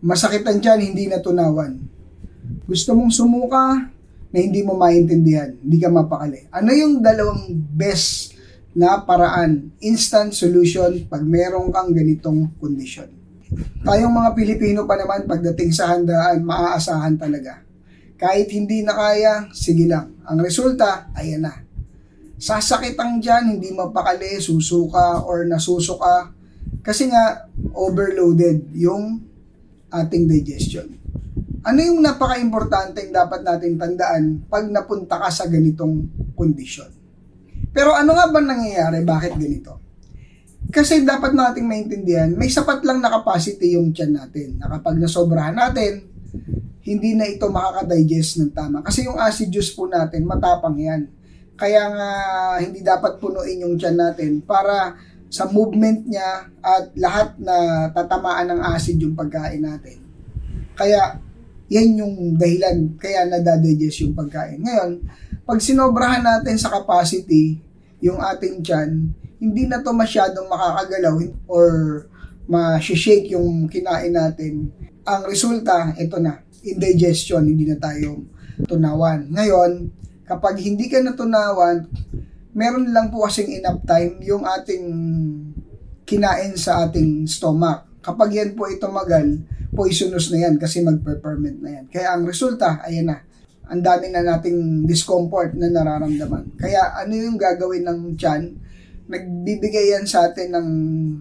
Masakit ang tiyan, hindi natunawan. Gusto mong sumuka na hindi mo maintindihan, hindi ka mapakali. Ano yung dalawang best na paraan, instant solution pag meron kang ganitong kondisyon? Tayong mga Pilipino pa naman, pagdating sa handaan, maaasahan talaga. Kahit hindi na kaya, sige lang. Ang resulta, ayan na. Sasakit ang tiyan, hindi mapakali, susuka or nasusuka. Kasi nga, overloaded yung ating digestion. Ano yung napaka-importante yung dapat natin tandaan pag napunta ka sa ganitong kondisyon? Pero ano nga ba nangyayari? Bakit ganito? Kasi dapat nating maintindihan, may sapat lang na capacity yung tiyan natin. Na kapag nasobrahan natin, hindi na ito makakadigest ng tama. Kasi yung acid juice po natin, matapang yan. Kaya nga, hindi dapat punuin yung tiyan natin para sa movement niya at lahat na tatamaan ng acid yung pagkain natin. Kaya, yan yung dahilan kaya nadadigest yung pagkain. Ngayon, pag sinobrahan natin sa capacity, yung ating tiyan, hindi na to masyadong makakagalaw or ma-shake yung kinain natin. Ang resulta, ito na, indigestion, hindi na tayo tunawan. Ngayon, kapag hindi ka natunawan, meron lang po kasing enough time yung ating kinain sa ating stomach. Kapag yan po ay tumagal, poisonous na yan kasi magpe-ferment na yan. Kaya ang resulta, ayan na, ang dami na nating discomfort na nararamdaman. Kaya ano yung gagawin ng tiyan? Nagbibigay yan sa atin ng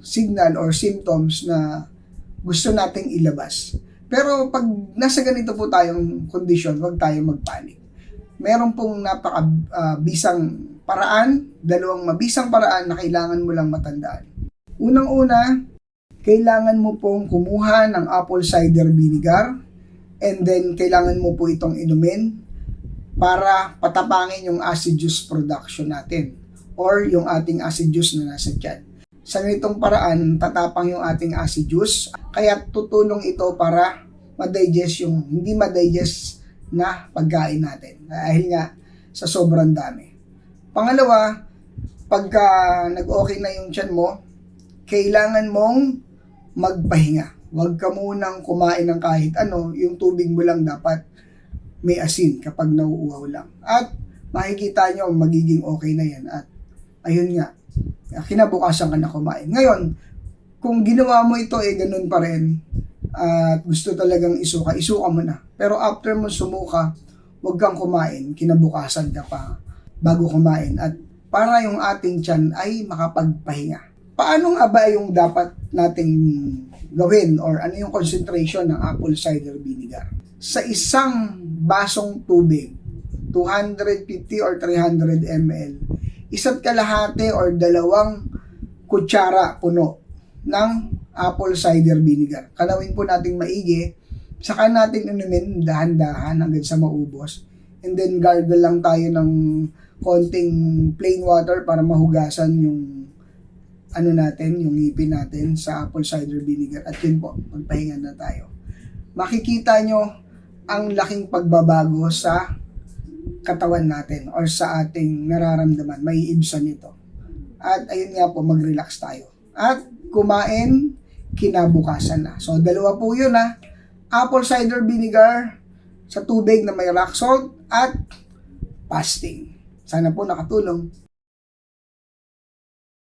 signal or symptoms na gusto nating ilabas. Pero pag nasa ganito po tayong kondisyon, huwag tayong magpanik. Meron pong napaka-bisang paraan, dalawang mabisang paraan na kailangan mo lang matandaan. Unang-una, kailangan mo pong kumuha ng apple cider vinegar and then kailangan mo po itong inumin para patapangin yung acid juice production natin or yung ating acid juice na nasa tiyan. Sa ganitong paraan, tatapang yung ating acid juice kaya tutulong ito para ma-digest yung hindi ma-digest na pagkain natin dahil nga sa sobrang dami. Pangalawa, pagka nag-okay na yung tiyan mo, kailangan mong magpahinga. Huwag ka munang kumain ng kahit ano, yung tubig mo lang dapat may asin kapag nauuhaw lang. At makikita nyo magiging okay na yan. At ayun nga, kinabukasan ka na kumain. Ngayon, kung ginawa mo ito ganun pa rin, at gusto talagang isuka mo na. Pero after mo sumuka, huwag kang kumain, kinabukasan ka pa bago kumain. At para yung ating tiyan ay makapagpahinga. Paano nga ba yung dapat nating gawin or ano yung concentration ng apple cider vinegar? Sa isang basong tubig, 250 or 300 ml, isa't kalahati or 2 kutsara puno ng apple cider vinegar. Kalawin po nating maigi, saka natin inumin dahan-dahan hanggang sa maubos. And then gargle lang tayo ng konting plain water para mahugasan yung yung ngipin natin sa apple cider vinegar. At yun po, magpahinga na tayo. Makikita nyo ang laking pagbabago sa katawan natin or sa ating nararamdaman. May ibsan ito. At ayun nga po, mag-relax tayo. At kumain, kinabukasan na. So, dalawa po yun apple cider vinegar sa tubig na may rock salt at fasting. Sana po nakatulong.